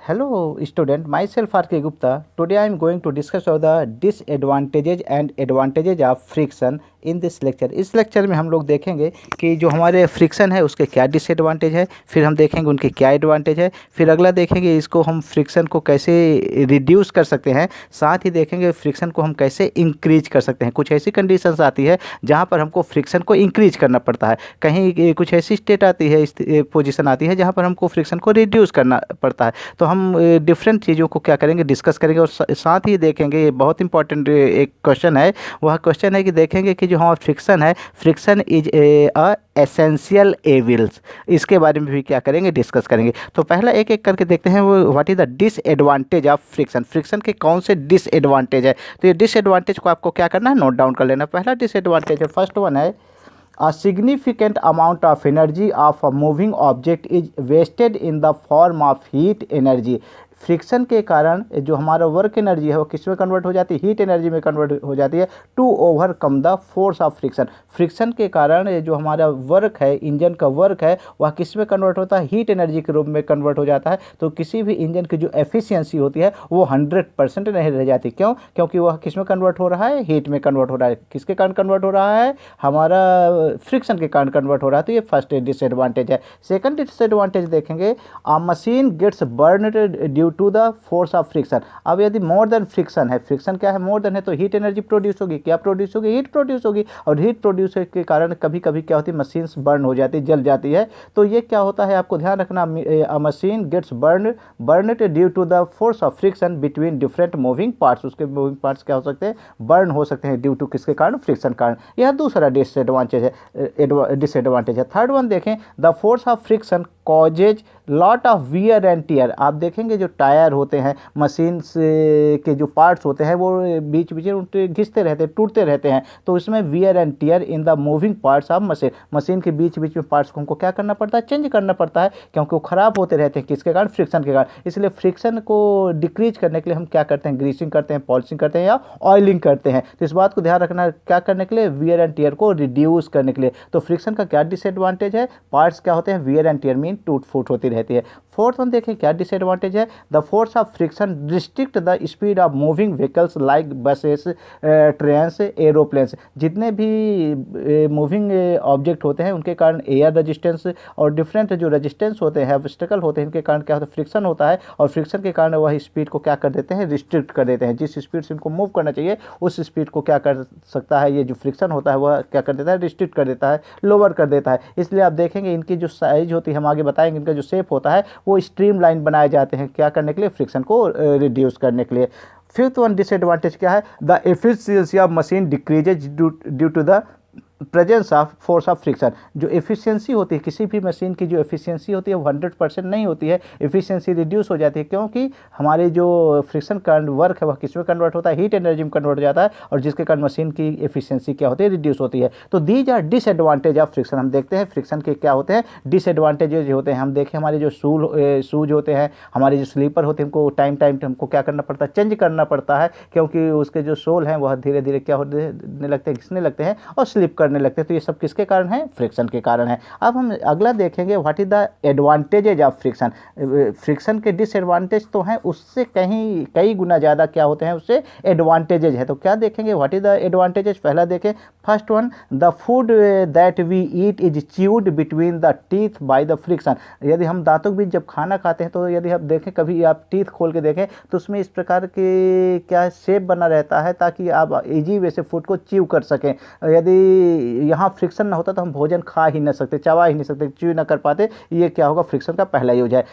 Hello student, myself R.K. Gupta. Today I am going to discuss about the disadvantages and advantages of friction in this lecture. इस lecture में हम लोग देखेंगे कि जो हमारे फ्रिक्शन है उसके क्या डिसएडवांटेज है, फिर हम देखेंगे उनके क्या एडवांटेज है, फिर अगला देखेंगे इसको हम फ्रिक्शन को कैसे रिड्यूस कर सकते हैं, साथ ही देखेंगे फ्रिक्शन को हम कैसे इंक्रीज कर सकते हैं। कुछ ऐसी कंडीशंस आती है जहाँ पर हमको फ्रिक्शन को इंक्रीज करना पड़ता है, कहीं कुछ ऐसी स्टेट आती है, इस पोजीशन आती है जहाँ पर हमको फ्रिक्शन को रिड्यूस करना पड़ता है। तो हम डिफरेंट चीज़ों को क्या करेंगे, डिस्कस करेंगे और साथ ही देखेंगे, ये बहुत इंपॉर्टेंट एक क्वेश्चन है। वह क्वेश्चन है कि देखेंगे कि जो हमारा फ्रिक्शन है, friction is a essential evils, इसके बारे में भी क्या करेंगे, डिस्कस करेंगे। तो पहला एक एक करके देखते हैं, वो what is the disadvantage of friction. Friction के कौन से डिसएडवांटेज है, तो ये डिसएडवांटेज को आपको क्या करना है, नोट डाउन कर लेना। पहला डिसएडवांटेज है, फर्स्ट वन है, A significant amount of energy of a moving object is wasted in the form of heat energy। Friction के कारण जो हमारा वर्क एनर्जी है वो किस में कन्वर्ट हो जाती है, हीट एनर्जी में कन्वर्ट हो जाती है to overcome the force of friction. Friction के कारण जो हमारा वर्क है, इंजन का वर्क है, वह किस में कन्वर्ट होता है, हीट एनर्जी के रूप में कन्वर्ट हो जाता है। तो किसी भी इंजन की जो एफिशिएंसी होती है वो 100% नहीं रह जाती। क्यों? क्योंकि वह किस में कन्वर्ट हो रहा है, हीट में कन्वर्ट हो रहा है। किसके कारण कन्वर्ट हो रहा है, हमारा फ्रिक्शन के कारण कन्वर्ट हो रहा है। तो ये फर्स्ट डिसएडवांटेज है। सेकंड डिसएडवांटेज देखेंगे, a machine gets burned due to the force of friction. अब यदि मोर देन फ्रिक्शन है, फ्रिक्शन क्या है, मोर देन है, तो हीट एनर्जी प्रोड्यूस होगी। क्या प्रोड्यूस होगी, हीट प्रोड्यूस होगी। और हीट प्रोड्यूस के कारण कभी कभी क्या होती है, मशीन्स बर्न हो जाती है, जल जाती है। तो ये क्या होता है, आपको ध्यान रखना, machine gets burned due to the force of friction between different moving parts. उसके मूविंग पार्ट्स क्या हो सकते हैं, बर्न हो सकते हैं ड्यू टू किसके कारण, फ्रिक्शन कारण। यह दूसरा डिसएडवांटेज है। थर्ड वन देखें, the force of friction causes lot of wear and tear. आप देखेंगे जो टायर होते हैं, मशीन के जो पार्ट्स होते हैं, वो बीच बीच में घिसते रहते हैं, टूटते रहते हैं। तो इसमें wear and tear in the moving parts of machine. Machine के बीच बीच में पार्ट्स को हमको क्या करना पड़ता है, चेंज करना पड़ता है, क्योंकि वो खराब होते रहते हैं किसके कारण, फ्रिक्शन के कारण। इसलिए फ्रिक्शन को डिक्रीज करने के लिए हम क्या करते हैं, ग्रीसिंग करते हैं, पॉलिशिंग करते हैं या ऑयलिंग करते हैं। तो इस बात को ध्यान रखना, क्या करने के लिए, वियर एंड टियर को रिड्यूस करने के लिए। तो फ्रिक्शन का क्या डिसएडवांटेज है, पार्ट्स क्या होते हैं, वियर एंड टियर मीन टूट फूट होती रहती है। फोर्थ वन देखें क्या डिसएडवांटेज है, the force of friction restrict the speed of moving vehicles like buses, trains, aeroplanes. जितने भी मूविंग ऑब्जेक्ट होते हैं उनके कारण एयर रेजिस्टेंस और डिफरेंट जो रेजिस्टेंस होते हैं, ऑब्स्टेकल होते हैं, इनके कारण क्या होता है, फ्रिक्शन होता है। और फ्रिक्शन के कारण वह स्पीड को क्या कर देते हैं, रिस्ट्रिक्ट कर देते हैं। जिस स्पीड से इनको मूव करना चाहिए उस स्पीड को क्या कर सकता है, ये जो फ्रिक्शन होता है वह क्या कर देता है, रिस्ट्रिक्ट कर देता है, लोअर कर देता है। इसलिए आप देखेंगे इनकी जो साइज होती है, हम आगे बताएंगे, इनका जो शेप होता है वो स्ट्रीम लाइन बनाए जाते हैं, क्या करने के लिए, फ्रिक्शन को रिड्यूस करने के लिए। फिफ्थ वन डिसएडवांटेज क्या है, the efficiency of machine decreases due to the presence of force of friction. जो एफिशिएंसी होती है, किसी भी मशीन की जो एफिशिएंसी होती है वो 100% नहीं होती है, एफिशिएंसी रिड्यूस हो जाती है, क्योंकि हमारे जो फ्रिक्शन कारण वर्क है वह किस में कन्वर्ट होता है, हीट एनर्जी में कन्वर्ट हो जाता है, और जिसके कारण मशीन की एफिशिएंसी क्या होती है, रिड्यूस होती है। तो these are disadvantage of friction. हम देखते हैं फ्रिक्शन के क्या होते हैं, डिसएडवांटेजेज होते हैं। हम देखें हमारे जो शूज होते हैं, हमारे जो स्लीपर होते हैं, उनको टाइम हमको क्या करना पड़ता है, चेंज करना पड़ता है, क्योंकि उसके जो सोल हैं वह धीरे धीरे क्या होने लगते हैं, घिसने लगते हैं और स्लिप करने लगते हैं। तो ये सब किसके कारण है, फ्रिक्शन के कारण है। अब हम अगला देखेंगे, what is the advantages of friction. Friction के डिसएडवांटेज तो हैं, उससे कई गुना ज़्यादा क्या होते हैं, उससे एडवांटेजेज है। तो क्या देखेंगे, व्हाट इज द एडवांटेजेज। पहला देखें, first one, the food that we eat is chewed between the teeth by the friction. यदि हम दांतों के बीच जब खाना खाते हैं, तो यदि आप देखें, कभी आप टीथ खोल के देखें तो उसमें इस प्रकार के क्या शेप बना रहता है, ताकि आप इजी वे से फूड को च्यू कर सकें। यदि यहाँ फ्रिक्शन ना होता तो हम भोजन खा ही नहीं सकते, चबा ही नहीं सकते, च्यू ना कर पाते। ये क्या होगा, फ्रिक्शन का पहला यूज है।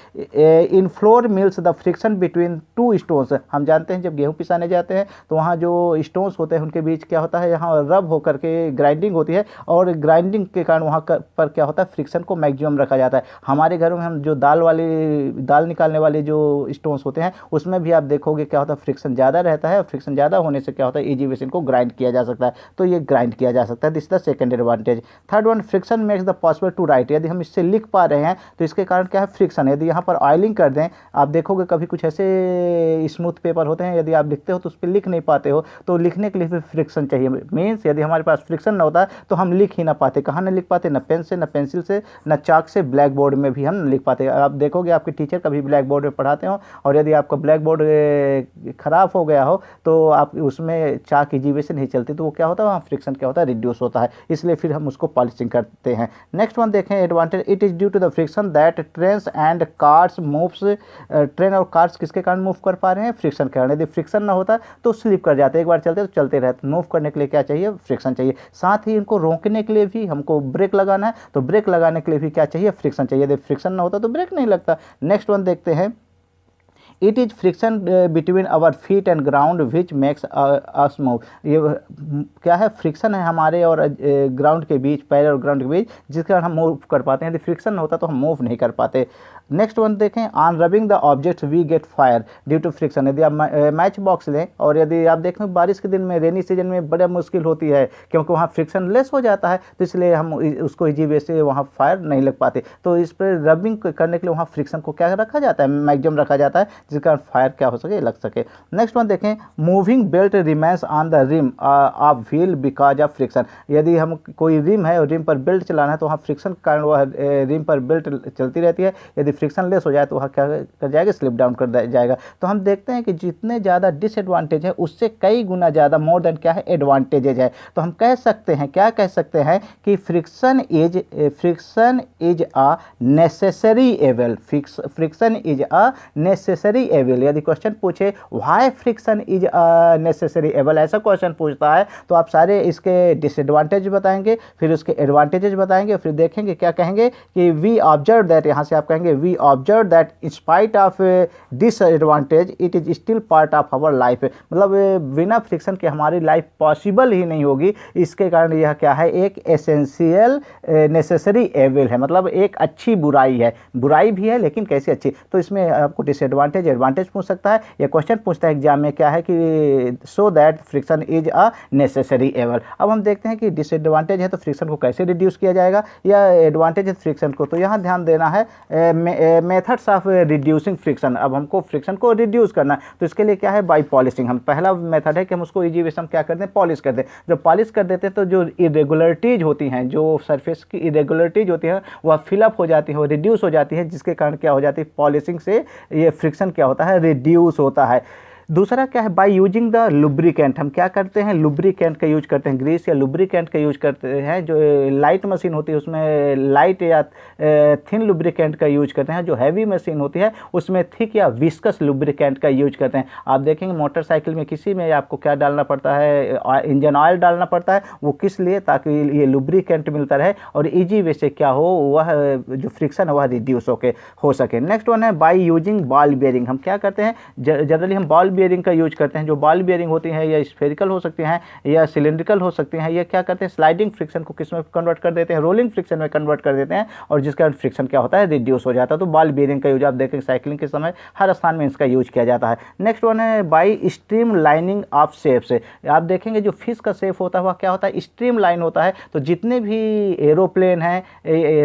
In flour mills the friction between two stones. हम जानते हैं जब गेहूं पिसाने जाते हैं तो वहाँ जो स्टोन्स होते हैं उनके बीच क्या होता है, यहाँ रब होकर के ग्राइंडिंग होती है, और ग्राइंडिंग के कारण वहाँ पर क्या होता है, फ्रिक्शन को मैक्सिमम रखा जाता है। हमारे घरों में हम जो दाल निकालने वाले जो स्टोन्स होते हैं उसमें भी आप देखोगे क्या होता है, फ्रिक्शन ज़्यादा रहता है, और फ्रिक्शन ज़्यादा होने से क्या होता है, ईजी वे से इनको ग्राइंड किया जा सकता है। तो ये ग्राइंड किया जा सकता है, this the the second advantage. Third one, friction makes the possible to write. यदि हम इससे लिख पा रहे हैं तो इसके कारण क्या है, फ्रिक्शन। यदि यहाँ पर ऑयलिंग कर दें, आप देखोगे कभी कुछ ऐसे स्मूथ पेपर होते हैं, यदि आप लिखते हो तो उस पर लिख नहीं पाते हो, तो लिखने के लिए फिर फ्रिक्शन चाहिए। मीन्स यदि हमारे पास फ्रिक्शन ना होता तो हम लिख ही ना पाते। कहाँ नहीं लिख पाते, न पेन से, न पेंसिल से, न चाक से, ब्लैक बोर्ड में भी हम नहीं लिख पाते। आप देखोगे आपके टीचर कभी ब्लैक बोर्ड में पढ़ाते हो और यदि आपका ब्लैक बोर्ड ख़राब हो गया हो तो आप उसमें चाक की जीवे से नहीं चलती, तो वो क्या होता है, वहाँ फ्रिक्शन क्या होता है, रिड्यूस होता है। इसलिए फिर हम उसको पॉलिशिंग करते हैं। नेक्स्ट वन देखें, advantage, it is due to the friction that trains and cars moves. Train और कार्स किसके कारण मूव कर पा रहे हैं, फ्रिक्शन के कारण। यदि फ्रिक्शन ना होता तो स्लिप कर जाते, एक बार चलते तो चलते रहते। मूव करने के लिए क्या चाहिए, फ्रिक्शन चाहिए। साथ ही इनको रोकने के लिए भी हमको ब्रेक लगाना है, तो ब्रेक लगाने के लिए भी क्या चाहिए, फ्रिक्शन चाहिए। यदि फ्रिक्शन ना होता तो ब्रेक नहीं लगता। नेक्स्ट वन देखते हैं, it is friction between our feet and ground which makes us move. ये क्या है, फ्रिक्शन है हमारे और ग्राउंड के बीच, पैर और ग्राउंड के बीच, जिसके कारण हम मूव कर पाते हैं। यदि फ्रिक्शन होता तो हम मूव नहीं कर पाते। नेक्स्ट वन देखें, on rubbing the objects we get fire due to friction. यदि आप मैच बॉक्स लें और यदि आप देखें बारिश के दिन में, रेनी सीजन में बड़ा मुश्किल होती है क्योंकि वहाँ फ्रिक्शन लेस हो जाता है, तो इसलिए हम उसको इजी वे से वहाँ फायर नहीं लग पाते। तो इस पर रबिंग करने के लिए वहाँ फ्रिक्शन को क्या रखा जाता है, मैक्सिमम रखा जाता है, जिसके कारण फायर क्या हो सके, लग सके। नेक्स्ट वन देखें, moving belt remains on the rim of wheel because of friction. यदि हम कोई रिम है और रिम पर बेल्ट चलाना है तो वहाँ फ्रिक्शन के कारण वह रिम पर बेल्ट चलती रहती है। यदि फ्रिक्शन लेस हो जाए तो वह क्या कर जाएगा, स्लिप डाउन कर जाएगा। तो हम देखते हैं कि जितने ज़्यादा डिसएडवांटेज है उससे कई गुना ज़्यादा मोर देन क्या है, एडवांटेजेज है। तो हम कह सकते हैं, क्या कह सकते हैं कि friction is a necessary evil. Friction is a necessary evil. यदि क्वेश्चन पूछे why friction is a necessary evil, ऐसा क्वेश्चन पूछता है तो आप सारे इसके डिसएडवांटेज बताएंगे, फिर उसके एडवांटेजेस बताएंगे, फिर देखेंगे क्या कहेंगे कि वी ऑब्जर्व दैट, यहाँ से आप कहेंगे we observe that in spite of disadvantage it is still part of our life. मतलब बिना फ्रिक्शन के हमारी लाइफ पॉसिबल ही नहीं होगी। इसके कारण यह क्या है, एक एसेंशियल नेसेसरी एवल है, मतलब एक अच्छी बुराई है, बुराई भी है लेकिन कैसी अच्छी। तो इसमें आपको डिसएडवांटेज एडवांटेज पूछ सकता है, या क्वेश्चन पूछता है एग्जाम में क्या है कि so that friction is a necessary evil. अब हम देखते हैं कि डिसएडवांटेज है तो फ्रिक्शन को कैसे रिड्यूस किया जाएगा, या एडवांटेज है फ्रिक्शन को। तो यहाँ ध्यान देना है मेथड्स ऑफ रिड्यूसिंग फ्रिक्शन। अब हमको फ्रिक्शन को रिड्यूस करना है तो इसके लिए क्या है, बाई पॉलिशिंग। हम पहला मेथड है कि हम उसको इजी वे से हम क्या करते हैं, पॉलिश कर दें। जब पॉलिश कर देते हैं तो जो इरेगुलरिटीज होती हैं, जो सरफेस की इरेगुलरिटीज होती हैं वह फिलअप हो जाती है, वो रिड्यूस हो जाती है, जिसके कारण क्या हो जाती है, पॉलिशिंग से ये फ्रिक्शन क्या होता है, रिड्यूस होता है। दूसरा क्या है, बाय यूजिंग द लुब्रिकेंट। हम क्या करते हैं, लुब्रिकेंट का यूज करते हैं, ग्रीस या लुब्रिकेंट का यूज करते हैं। जो लाइट मशीन होती है उसमें लाइट या थिन लुब्रिकेंट का यूज करते हैं। जो हैवी मशीन होती है उसमें थिक या विस्कस लुब्रिकेंट का यूज करते हैं। आप देखेंगे मोटरसाइकिल में किसी में आपको क्या डालना पड़ता है, इंजन ऑयल डालना पड़ता है। वो किस लिए, ताकि ये लुब्रिकेंट मिलता रहे और ईजी वे से क्या हो, वह जो फ्रिक्शन है वह रिड्यूस हो सके। नेक्स्ट वन है बाय यूजिंग बॉल बेयरिंग। हम क्या करते हैं, जनरली हम बॉल बेयरिंग का यूज करते हैं। जो बॉल बेयरिंग होती हैं या स्फेरिकल हो सकती हैं या सिलेंड्रिकल हो सकती हैं, ये क्या करते हैं, स्लाइडिंग फ्रिक्शन को किस में कन्वर्ट कर देते हैं, रोलिंग फ्रिक्शन में कन्वर्ट कर देते हैं, और जिसके कारण फ्रिक्शन क्या होता है, रिड्यूस हो जाता है। तो बॉल बेयरिंग का यूज आप देखेंगे साइकिलिंग के समय हर स्थान में इसका यूज किया जाता है। नेक्स्ट वन है by stream lining of shapes. आप देखेंगे जो फिश का शेप होता है वह क्या होता है, स्ट्रीम लाइन होता है। तो जितने भी एरोप्लेन है,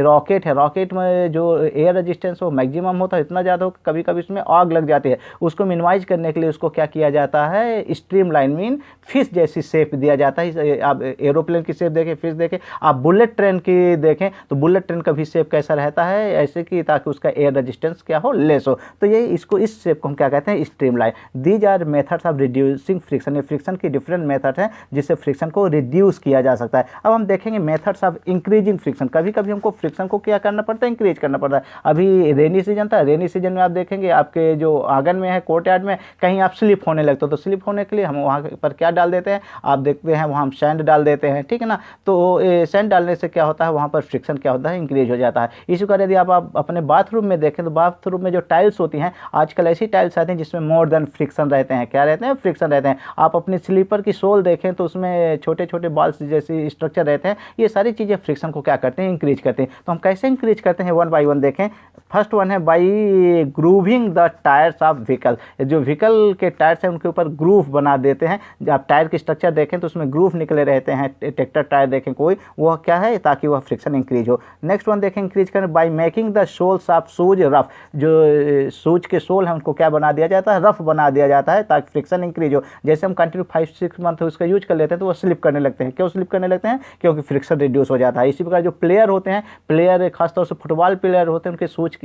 रॉकेट है, रॉकेट में जो एयर रेजिस्टेंस वो मैक्सिमम होता है, इतना ज़्यादा हो कभी कभी उसमें आग लग जाती है। उसको मिनिमाइज करने के लिए उसको क्या किया जाता है, स्ट्रीम लाइन मीन फिश जैसी शेप दिया जाता है। आप एरोप्लेन की शेप देखें, फिश देखें, आप बुलेट ट्रेन की देखें तो बुलेट ट्रेन का भी शेप कैसा रहता है, ऐसे कि ताकि उसका एयर रेजिस्टेंस क्या हो, लेस हो। तो ये इसको, इस शेप को हम क्या कहते हैं, streamline. These are methods of reducing friction. ये फ्रिक्शन की डिफरेंट मेथड हैं जिससे फ्रिक्शन को रिड्यूस किया जा सकता है। अब हम देखेंगे मेथड्स ऑफ इंक्रीजिंग फ्रिक्शन। कभी कभी हमको फ्रिक्शन को क्या करना पड़ता है, इंक्रीज करना पड़ता है। अभी रेनी सीजन था, रेनी सीजन में आप देखेंगे आपके जो आंगन में है, कोर्टयार्ड में, कहीं आप स्लिप होने लगते हो, तो स्लिप होने के लिए हम वहाँ पर क्या डाल देते हैं, आप देखते हैं वहाँ हम सैंड डाल देते हैं, ठीक है ना। तो सैंड डालने से क्या होता है, वहाँ पर फ्रिक्शन क्या होता है, इंक्रीज हो जाता है। इसी कारण यदि आप अपने बाथरूम में देखें तो बाथरूम में जो टाइल्स होती हैं, आजकल ऐसी टाइल्स आती हैं जिसमें मोर देन फ्रिक्शन रहते हैं। क्या रहते हैं, फ्रिक्शन रहते हैं। आप अपनी स्लीपर की सोल देखें तो उसमें छोटे छोटे बॉल्स जैसी स्ट्रक्चर रहते हैं। ये सारी चीज़ें फ्रिक्शन को क्या करते हैं, इंक्रीज करते हैं। तो हम कैसे इंक्रीज करते हैं, वन बाई वन देखें। फर्स्ट वन है by grooving the tyres of vehicle. जो व्हीकल के टायर्स हैं उनके ऊपर ग्रूव बना देते हैं। जब आप टायर की स्ट्रक्चर देखें तो उसमें ग्रूव निकले रहते हैं, ट्रैक्टर टायर देखें कोई, वह क्या है, ताकि वह फ्रिक्शन इंक्रीज हो। नेक्स्ट वन देखें इंक्रीज करें by making the soles of shoes rough, जो शूज के सोल हैं उनको क्या बना दिया जाता है, रफ बना दिया जाता है ताकि फ्रिक्शन इंक्रीज हो। जैसे हम कंटिन्यू 5-6 मंथ उसका यूज कर लेते हैं तो वो स्लिप करने लगते हैं। क्यों स्लिप करने लगते हैं? क्योंकि फ्रिक्शन रिड्यूस हो जाता है। इसी प्रकार जो प्लेयर होते हैं, प्लेयर खासतौर से फुटबॉल प्लेयर होते हैं, उनके शूज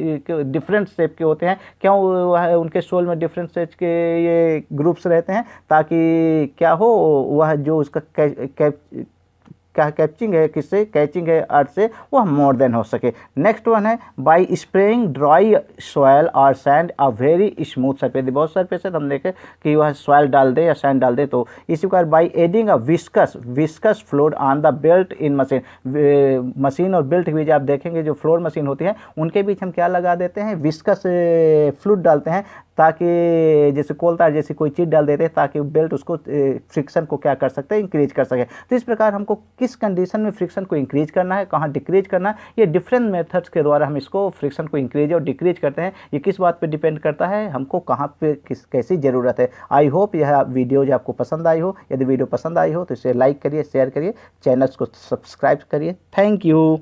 डिफरेंट शेप के होते हैं। क्यों उनके सोल में डिफरेंट शेप के ये ग्रुप्स रहते हैं? ताकि क्या हो, वह जो उसका क्या कैचिंग है, किससे कैचिंग है, अर्थ से, वह मोर देन हो सके। नेक्स्ट वन है बाई स्प्रेइंग ड्राई सॉयल और sand a very smooth surface. बहुत सरफेस है, हम देखें कि वह सॉयल डाल दे या सैंड डाल दे तो। इसी प्रकार by adding a viscous fluid on the belt in machine. Machine और बेल्ट के बीच आप देखेंगे जो फ्लोर मशीन होती है उनके बीच हम क्या लगा देते हैं, विस्कस फ्लूइड डालते हैं, ताकि जैसे कोल तार जैसी कोई चीज़ डाल देते हैं ताकि बेल्ट उसको फ्रिक्शन को क्या कर सकते हैं, इंक्रीज कर सके। तो इस प्रकार हमको किस कंडीशन में फ्रिक्शन को इंक्रीज करना है, कहाँ डिक्रीज करना है, ये डिफरेंट मेथड्स के द्वारा हम इसको फ्रिक्शन को इंक्रीज और डिक्रीज करते हैं। ये किस बात पे डिपेंड करता है, हमको कहाँ पे कैसी ज़रूरत है। आई होप यह वीडियो जो आपको पसंद आई हो। यदि वीडियो पसंद आई हो तो इसे लाइक करिए, शेयर करिए, चैनल्स को सब्सक्राइब करिए। Thank you.